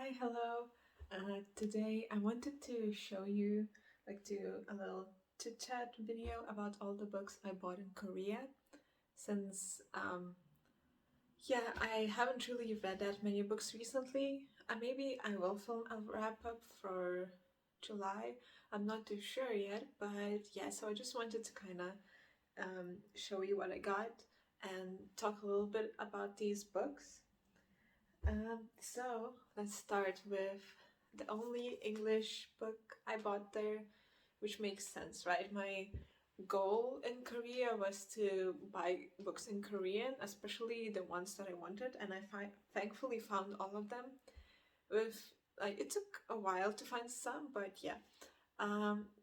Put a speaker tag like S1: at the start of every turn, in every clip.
S1: Hi, hello. Today I wanted to show you, do a little chit chat video about all the books I bought in Korea. Since, I haven't really read that many books recently. Maybe I will film a wrap up for July. I'm not too sure yet, but yeah, so I just wanted to kind of show you what I got and talk a little bit about these books. So let's start with the only English book I bought there, which makes sense, right? My goal in Korea was to buy books in Korean, especially the ones that I wanted, and I thankfully found all of them. It took a while to find some, but yeah,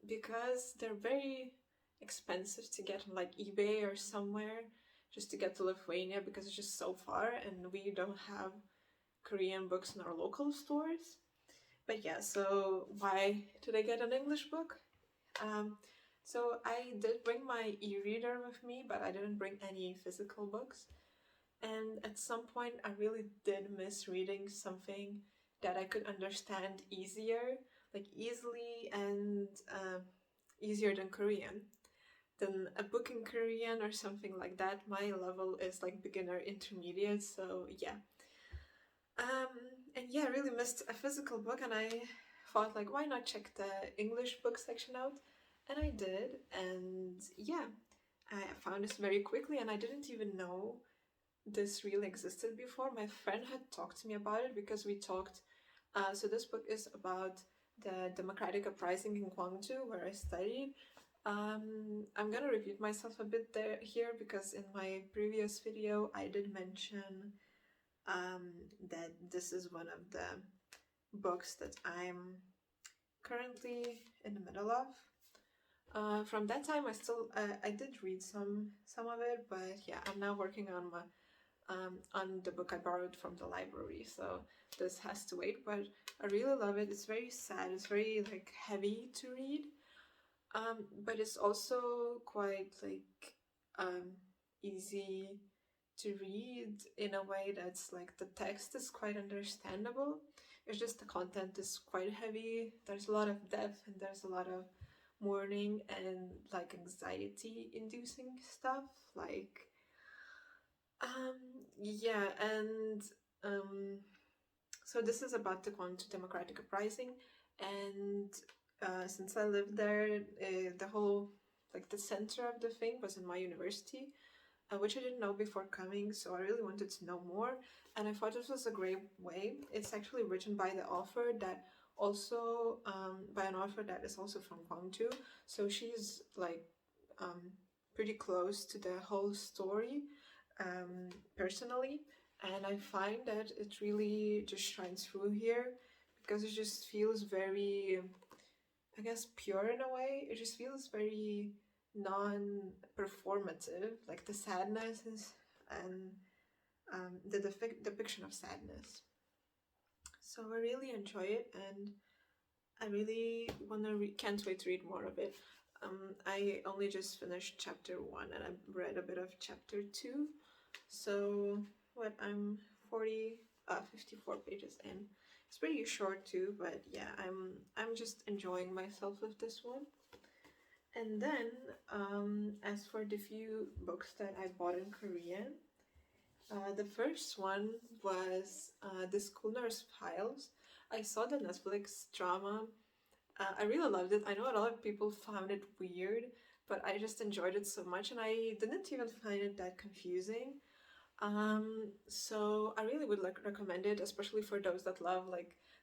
S1: because they're very expensive to get on eBay or somewhere just to get to Lithuania because it's just so far and we don't have Korean books in our local stores. But yeah, so why did I get an English book? So I did bring my e-reader with me, but I didn't bring any physical books. And at some point, I really did miss reading something that I could understand easily and easier than Korean. Than a book in Korean or something like that. My level is beginner intermediate, so yeah. And yeah, I really missed a physical book, and I thought why not check the English book section out? And I did, and yeah, I found this very quickly, and I didn't even know this really existed before. My friend had talked to me about it because we talked. So this book is about the democratic uprising in Gwangju, where I studied. I'm gonna repeat myself a bit here because in my previous video I did mention that this is one of the books that I'm currently in the middle of. From that time, I did read some of it, but yeah, I'm now working on the book I borrowed from the library, so this has to wait. But I really love it. It's very sad. It's very heavy to read, but it's also quite easy to read in a way that's the text is quite understandable. It's just the content is quite heavy. There's a lot of depth and there's a lot of mourning and anxiety inducing stuff. Yeah, and so this is about the Gwangju Democratic Uprising, and since I lived there, the whole the center of the thing was in my university, which I didn't know before coming, so I really wanted to know more, and I thought this was a great way. It's actually written by the author that also, by an author that is also from Gwangju, so she's pretty close to the whole story personally, and I find that it really just shines through here because it just feels very, I guess, pure in a way. It just feels very non-performative, the sadness and the depiction of sadness. So I really enjoy it, and I really can't wait to read more of it. I only just finished chapter 1 and I read a bit of chapter 2. So I'm 54 pages in. It's pretty short too, but yeah, I'm just enjoying myself with this one. And then, as for the few books that I bought in Korean, the first one was The School Nurse Files. I saw the Netflix drama. I really loved it. I know a lot of people found it weird, but I just enjoyed it so much, and I didn't even find it that confusing. So I really would recommend it, especially for those that love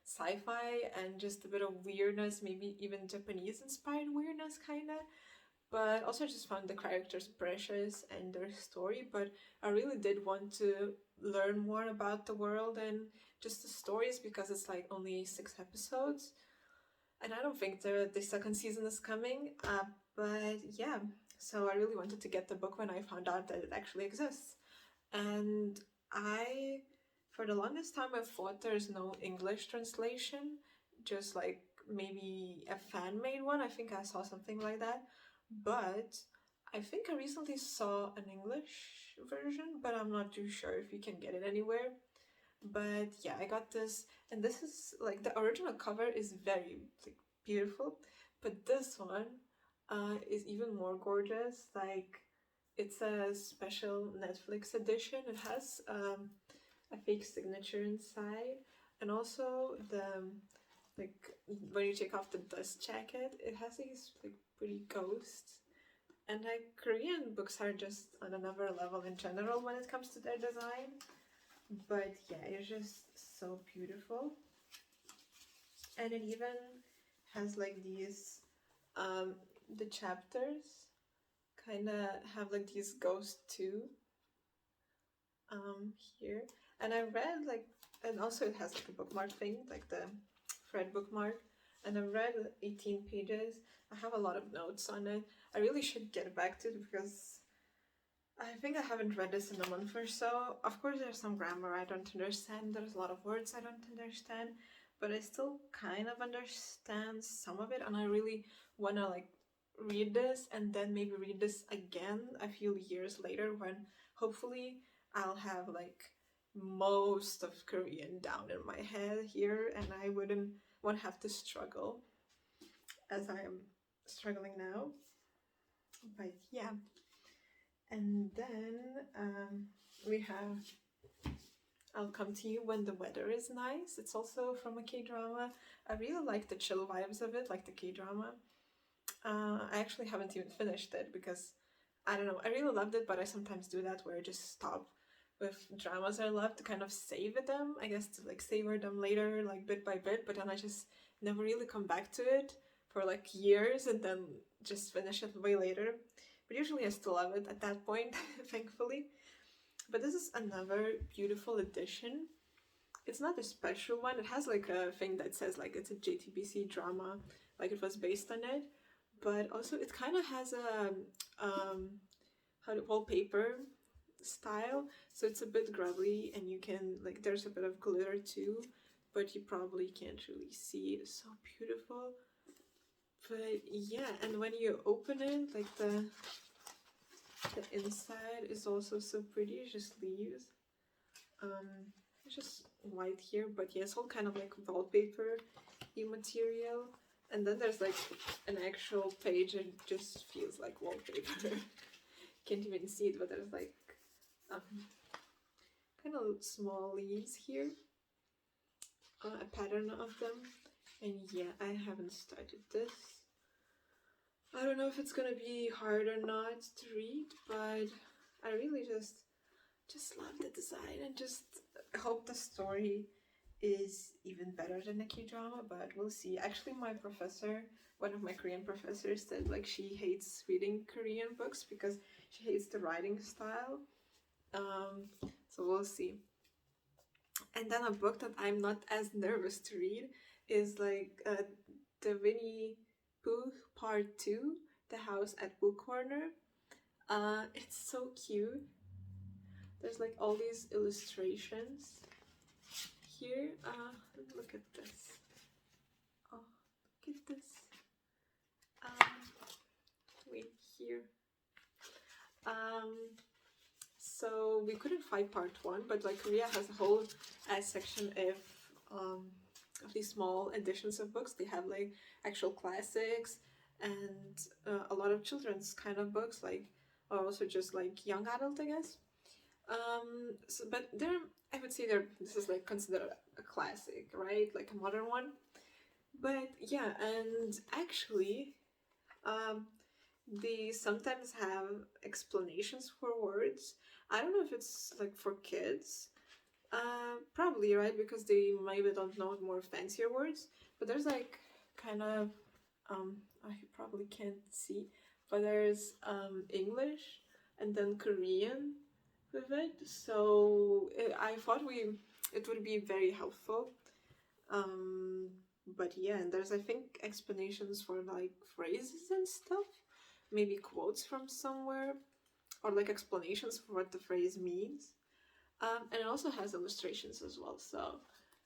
S1: sci-fi and just a bit of weirdness, maybe even Japanese inspired weirdness kinda. But also I just found the characters precious and their story, but I really did want to learn more about the world and just the stories because it's only 6 episodes. And I don't think the second season is coming, but yeah, so I really wanted to get the book when I found out that it actually exists. And for the longest time, I thought there's no English translation, just maybe a fan-made one. I think I saw something like that. But I think I recently saw an English version, but I'm not too sure if you can get it anywhere. But yeah, I got this, and this is like the original cover is very like beautiful, but this one is even more gorgeous. Like it's a special Netflix edition. It has a fake signature inside, and also the like when you take off the dust jacket, it has these like pretty ghosts. And like Korean books are just on another level in general when it comes to their design. But yeah, it's just so beautiful. And it even has like these the chapters kind of have like these ghosts too here. And I read like, and also it has like a bookmark thing, like the thread bookmark. And I read 18 pages. I have a lot of notes on it. I really should get back to it because I think I haven't read this in a month or so. Of course, there's some grammar I don't understand. There's a lot of words I don't understand, but I still kind of understand some of it, and I really want to like read this and then maybe read this again a few years later when hopefully I'll have like most of Korean down in my head here, and I won't have to struggle as I am struggling now. But yeah. And then we have I'll Come to You When the Weather is Nice. It's also from a K-drama. I really like the chill vibes of it, like the K-drama. I actually haven't even finished it because, I don't know, I really loved it, but I sometimes do that where I just stop with dramas I love to kind of save them, I guess, to like savor them later, like bit by bit, but then I just never really come back to it for like years and then just finish it way later. But usually I still love it at that point, thankfully. But this is another beautiful edition. It's not a special one. It has like a thing that says like it's a JTBC drama, like it was based on it. But also it kind of has a wallpaper style, so it's a bit grubby, and you can like there's a bit of glitter too, but you probably can't really see. It's so beautiful. But yeah, and when you open it, like the inside is also so pretty. It's just leaves. It's just white here, but yeah, it's all kind of like wallpaper material. And then there's like an actual page, and it just feels like wallpaper. Can't even see it, but there's like kind of small leaves here, a pattern of them. And yeah, I haven't started this. I don't know if it's gonna be hard or not to read, but I really just love the design and just hope the story is even better than the K-drama, but we'll see. Actually, my professor, one of my Korean professors, said like she hates reading Korean books because she hates the writing style. So we'll see. And then a book that I'm not as nervous to read is like the Winnie Pooh Part 2, The House at Book Corner. It's so cute. There's like all these illustrations here. Look at this. Oh, look at this. Wait here. So we couldn't find part 1, but like Korea has a whole section of these small editions of books. They have like actual classics and a lot of children's kind of books, like also just like young adult, I guess. But I would say this is like considered a classic, right? Like a modern one. But yeah, and actually, they sometimes have explanations for words. I don't know if it's like for kids. Probably, right? Because they maybe don't know more fancier words. But there's like kind of, I probably can't see, but there's English and then Korean with it. So I thought it would be very helpful. But yeah, and there's I think explanations for like phrases and stuff, maybe quotes from somewhere, or like explanations for what the phrase means. And it also has illustrations as well, so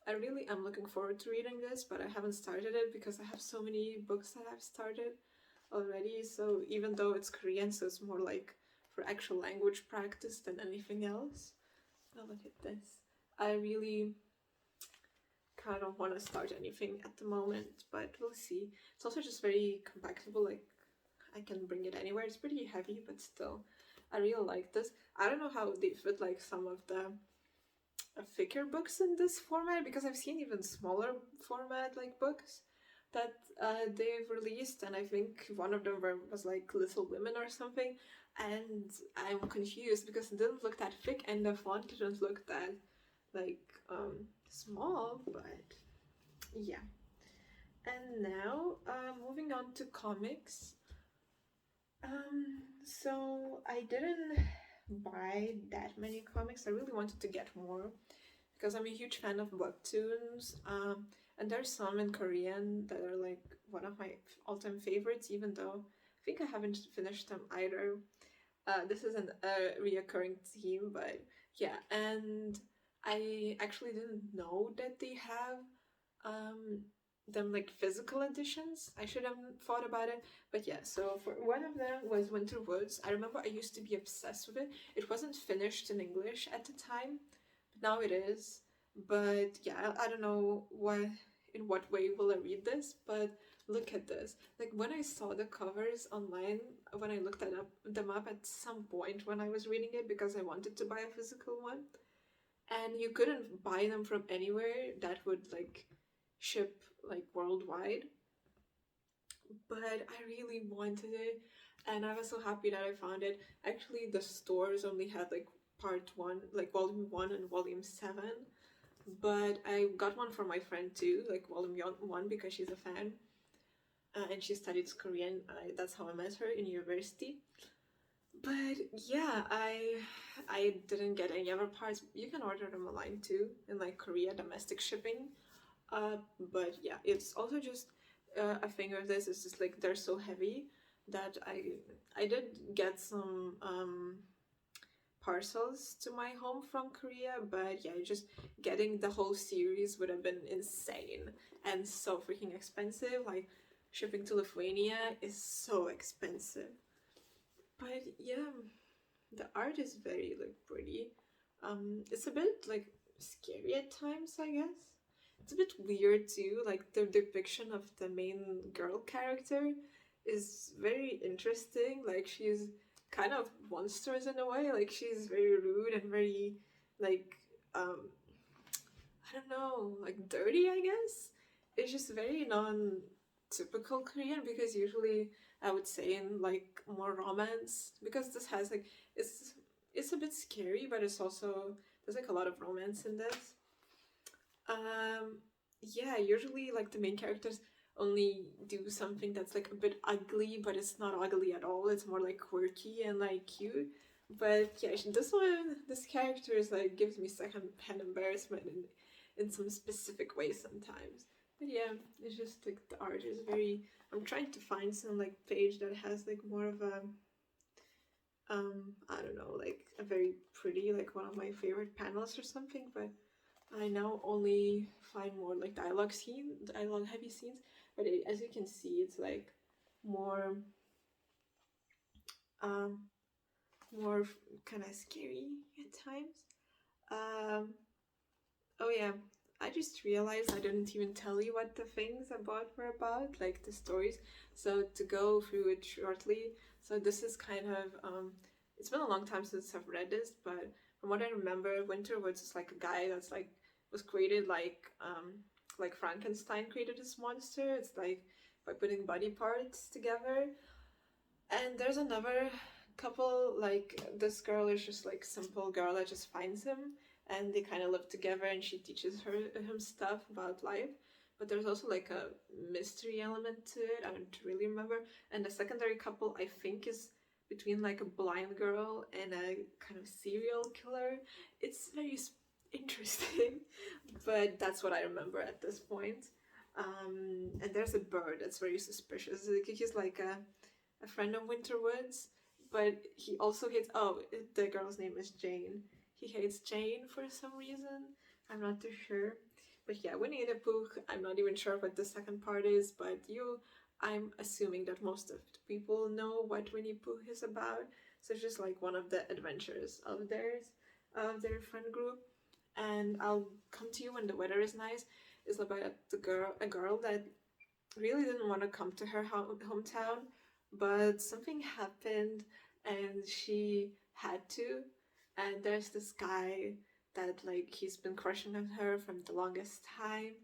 S1: I really am looking forward to reading this, but I haven't started it because I have so many books that I've started already. So even though it's Korean, so it's more like for actual language practice than anything else. Oh, look at this. I really kind of want to start anything at the moment, but we'll see. It's also just very compactable, like I can bring it anywhere. It's pretty heavy, but still, I really like this. I don't know how they fit like some of the thicker books in this format, because I've seen even smaller format like books that they've released, and I think one of them was like Little Women or something, and I'm confused because it didn't look that thick and the font didn't look that like small, but yeah. And now moving on to comics. So I didn't buy that many comics. I really wanted to get more because I'm a huge fan of Webtoons. And there's some in Korean that are like one of my all-time favorites, even though I think I haven't finished them either. This isn't a reoccurring theme, but yeah. And I actually didn't know that they have them like physical editions. I should have thought about it, but yeah. So for one of them was Winter Woods. I remember I used to be obsessed with it. It wasn't finished in English at the time, but now it is. But yeah, I don't know in what way will I read this, but look at this. Like when I saw the covers online, when I looked them up at some point when I was reading it, because I wanted to buy a physical one, and you couldn't buy them from anywhere that would like ship like worldwide, but I really wanted it, and I was so happy that I found it. Actually, the stores only had like part 1, like volume 1 and volume 7, but I got one for my friend too, like volume 1, because she's a fan, and she studied Korean. That's how I met her in university. But yeah, I didn't get any other parts. You can order them online too in like Korea, domestic shipping. But yeah, it's also just a thing with this. It's just like they're so heavy that I did get some parcels to my home from Korea, but yeah, just getting the whole series would have been insane and so freaking expensive. Like shipping to Lithuania is so expensive. But yeah, the art is very like pretty. It's a bit like scary at times, I guess. It's a bit weird too, like the depiction of the main girl character is very interesting. Like she's kind of monstrous in a way, like she's very rude and very like I don't know, like dirty, I guess. It's just very non-typical Korean, because usually I would say in like more romance, because this has like it's a bit scary, but it's also there's like a lot of romance in this. Yeah, usually like the main characters only do something that's like a bit ugly, but it's not ugly at all. It's more like quirky and like cute. But yeah, this character is like gives me second-hand embarrassment in some specific ways sometimes. But yeah, it's just like the art is very. I'm trying to find some like page that has like more of a I don't know, like a very pretty, like one of my favorite panels or something, but I now only find more like dialogue heavy scenes, but as you can see, it's like more um more kind of scary at times. Oh yeah, I just realized I didn't even tell you what the things were about, like the stories. So to go through it shortly, so this is kind of it's been a long time since I've read this, but from what I remember, Winter Woods is like a guy that's like was created like Frankenstein created this monster. It's like by putting body parts together. And there's another couple, like this girl is just like simple girl that just finds him, and they kind of live together, and she teaches him stuff about life. But there's also like a mystery element to it. I don't really remember. And the secondary couple, I think, is between like a blind girl and a kind of serial killer. It's very interesting, but that's what I remember at this point. And there's a bird that's very suspicious. He's like a friend of Winterwood's, but he also hates. Oh, the girl's name is Jane. He hates Jane for some reason. I'm not too sure. But yeah, Winnie the Pooh, I'm not even sure what the second part is, but I'm assuming that most of the people know what Winnie Pooh is about. So it's just like one of the adventures of their friend group. and I'll Come to You When the Weather Is Nice is about a girl that really didn't want to come to her hometown, but something happened and she had to. And there's this guy that like he's been crushing on her from the longest time,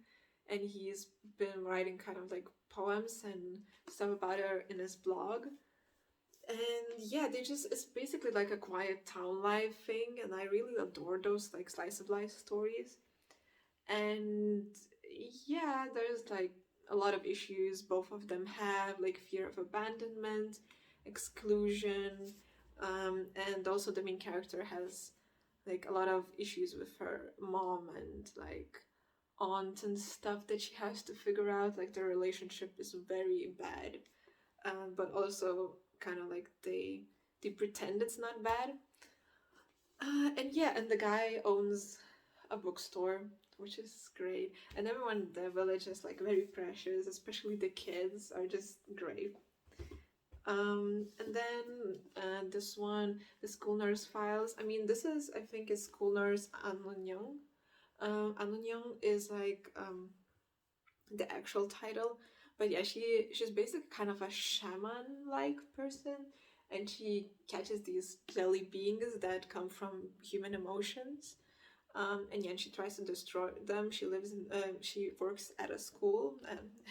S1: and he's been writing kind of like poems and stuff about her in his blog. And yeah, it's basically like a quiet town life thing, and I really adore those like slice of life stories. And yeah, there's like a lot of issues both of them have, like fear of abandonment, exclusion, and also the main character has like a lot of issues with her mom and like aunt and stuff that she has to figure out. Like their relationship is very bad, but also kind of like they pretend it's not bad. And yeah, and the guy owns a bookstore, which is great. And everyone in the village is like very precious, especially the kids are just great. And then this one, the School Nurse Files. I mean, this is, I think, is School Nurse Anunyoung. Anunyoung is like the actual title, but yeah, she's basically kind of a shaman-like person, and she catches these jelly beings that come from human emotions. And yeah, she tries to destroy them. She works at a school,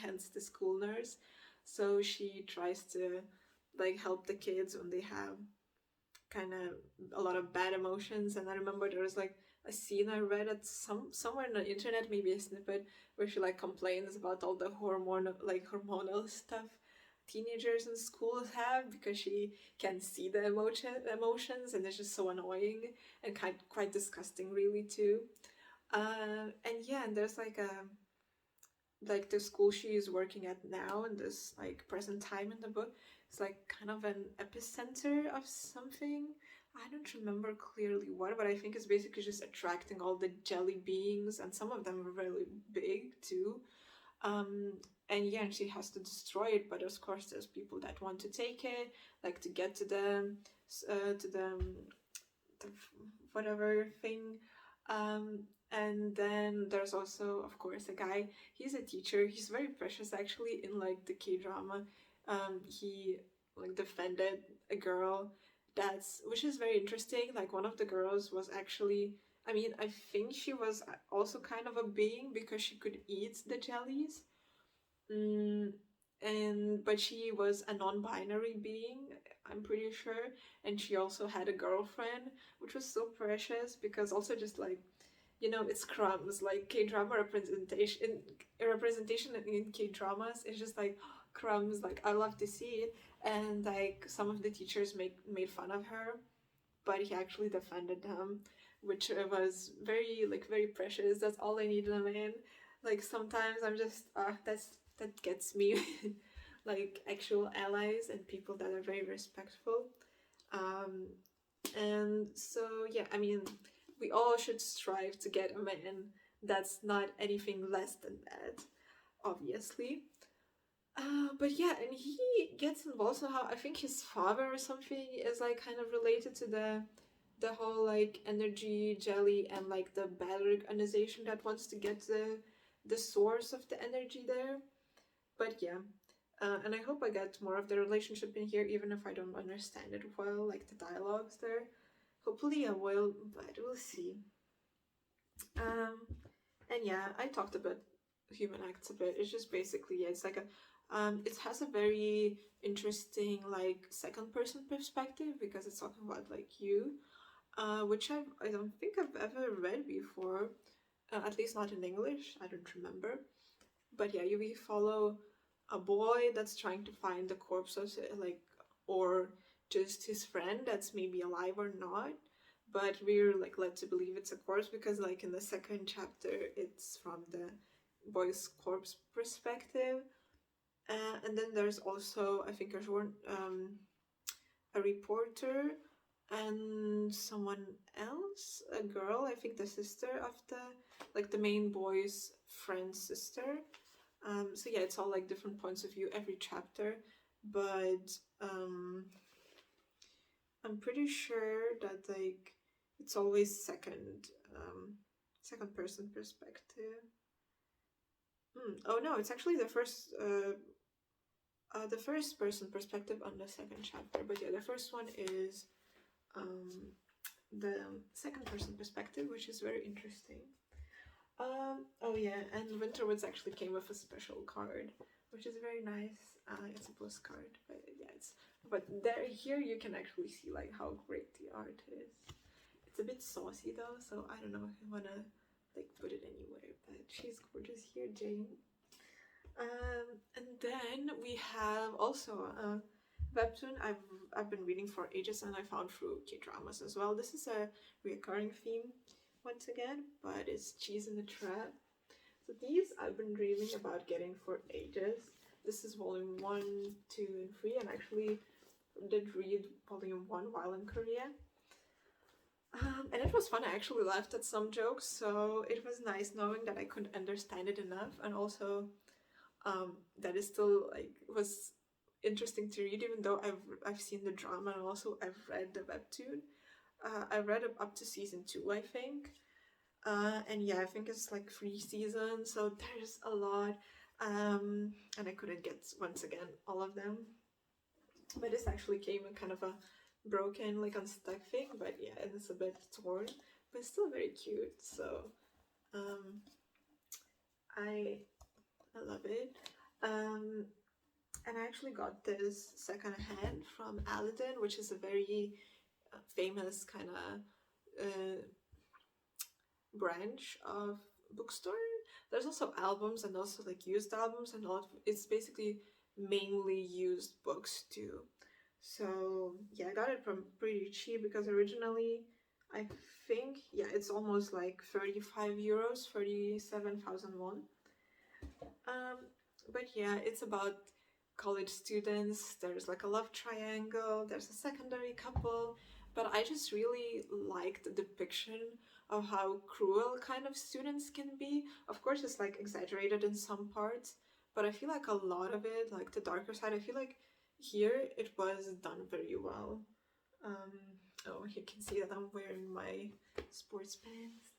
S1: hence the school nurse. So she tries to like help the kids when they have kind of a lot of bad emotions. And I remember there was like a scene I read at somewhere on the internet, maybe a snippet, where she like complains about all the hormonal stuff teenagers in schools have, because she can see the emotions, and it's just so annoying and quite disgusting really too. And yeah, and there's like the school she is working at now in this like present time in the book, it's like kind of an epicenter of something. I don't remember clearly what, but I think it's basically just attracting all the jelly beings, and some of them are really big too. Um, and yeah, and she has to destroy it, but of course there's people that want to take it, like to get to the whatever thing. And then there's also, of course, a guy. He's a teacher. He's very precious, actually. In like the K drama, he like defended a girl. Which is very interesting. Like one of the girls was actually. I mean, I think she was also kind of a being because she could eat the jellies. Mm, but she was a non-binary being, I'm pretty sure, and she also had a girlfriend, which was so precious because also just like it's crumbs, like K-drama representation in K-dramas is just like crumbs. Like I love to see it, and like some of the teachers made fun of her, but he actually defended them, which was very precious. That's all I need in a man. Like sometimes I'm just that gets me. Like actual allies and people that are very respectful. Um, and so yeah, I mean, we all should strive to get a man that's not anything less than that, obviously. But yeah, and he gets involved somehow. I think his father or something is like kind of related to the whole like energy jelly and like the bad organization that wants to get the source of the energy there. But yeah, and I hope I get more of the relationship in here, even if I don't understand it well, like the dialogues there. Hopefully I will, but we'll see. And yeah, I talked about Human Acts a bit. It's just basically, yeah, it's like it has a very interesting like second person perspective because it's talking about like you, which I don't think I've ever read before, at least not in English. I don't remember. But yeah, we follow a boy that's trying to find the corpse of like, or just his friend that's maybe alive or not, but we're like led to believe it's a corpse because like in the second chapter it's from the boy's corpse perspective. And then there's also, I think, a reporter and someone else, a girl, I think the sister of the main boy's friend's sister. So yeah, it's all like different points of view every chapter, but I'm pretty sure that like it's always second second person perspective. Oh no, it's actually the first person perspective on the second chapter. But yeah, the first one is the second person perspective, which is very interesting. Oh yeah, and Winterwoods actually came with a special card, which is very nice. It's a postcard, but yeah, here you can actually see like how great the art is. It's a bit saucy though, so I don't know if you wanna like put it anywhere, but she's gorgeous here, Jane. And then we have also a webtoon I've been reading for ages, and I found through K-dramas as well. This is a recurring theme once again, but it's Cheese in the Trap. So these I've been dreaming about getting for ages. This is volume 1, 2, and 3, and actually did read volume 1 while in Korea. And it was fun. I actually laughed at some jokes, so it was nice knowing that I couldn't understand it enough, and also that it still like was interesting to read, even though I've seen the drama, and also I've read the webtoon. I read up to season 2, I think. And yeah, I think it's like 3 seasons, so there's a lot. And I couldn't get, once again, all of them. But this actually came in kind of a broken, like unstuck thing, but yeah, it is a bit torn, but still very cute, so I love it. And I actually got this secondhand from Aladdin, which is a very famous kind of branch of bookstore. There's also albums and also like used albums, and it's basically mainly used books too. So yeah, I got it from pretty cheap because originally I think, yeah, it's almost like 35 euros, 37,000 won. But yeah, it's about college students. There's like a love triangle, there's a secondary couple, but I just really liked the depiction of how cruel kind of students can be. Of course, it's like exaggerated in some parts, but I feel like a lot of it, like the darker side, I feel like here it was done very well. Oh, you can see that I'm wearing my sports pants,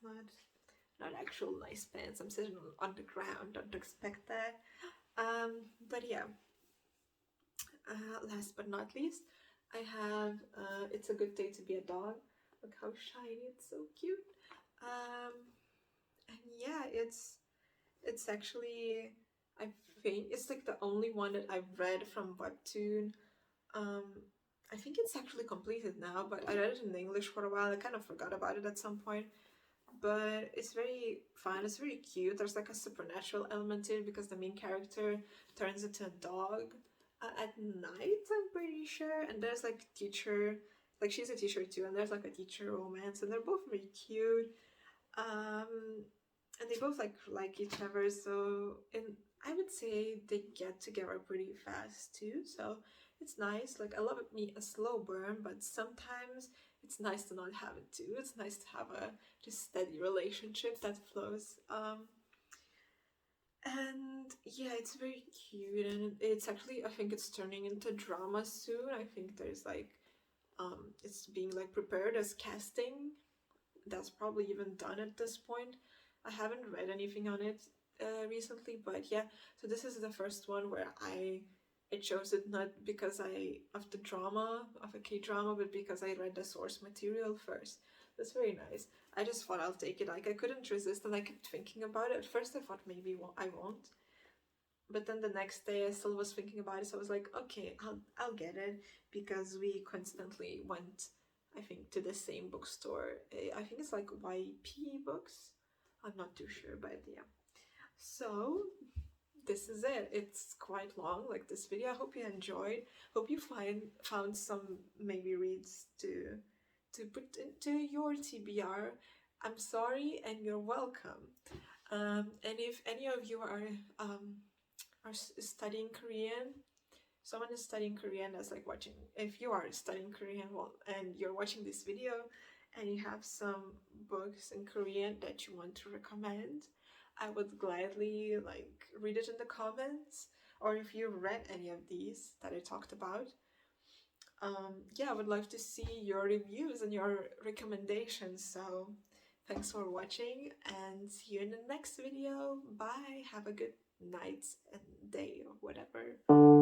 S1: not actual nice pants. I'm sitting on the ground, don't expect that. But yeah, last but not least, I have It's a Good Day to Be a Dog. Look how shiny, it's so cute. And yeah, it's actually, I think it's like the only one that I've read from Webtoon. I think it's actually completed now, but I read it in English for a while. I kind of forgot about it at some point. But it's very fun, it's very cute. There's like a supernatural element to it because the main character turns into a dog at night, I'm pretty sure. And there's like teacher, like she's a teacher too, and there's like a teacher romance, and they're both very cute. And they both like each other, so I would say they get together pretty fast too, so it's nice. Like, I love me a slow burn, but sometimes it's nice to not have it too. It's nice to have a just steady relationship that flows. And yeah, it's very cute, and it's actually, I think it's turning into drama soon. I think there's like it's being like prepared as casting. That's probably even done at this point. I haven't read anything on it recently, but yeah, so this is the first one where I chose it not because of the drama, of a K-drama, but because I read the source material first. That's very nice. I just thought I'll take it. Like, I couldn't resist, and I kept thinking about it. At first I thought maybe I won't. But then the next day I still was thinking about it, so I was like, okay, I'll get it, because we constantly went, I think, to the same bookstore. I think it's like YP Books. I'm not too sure, but yeah. So this is it. It's quite long, like this video. I hope you enjoyed. Hope you found some maybe reads to put into your TBR. I'm sorry, and you're welcome. And if any of you are studying Korean, someone is studying Korean that's like watching. If you are studying Korean, well, and you're watching this video, and you have some books in Korean that you want to recommend, I would gladly like read it in the comments. Or if you read any of these that I talked about, yeah, I would love to see your reviews and your recommendations. So Thanks for watching and see you in the next video. Bye. Have a good night and day or whatever.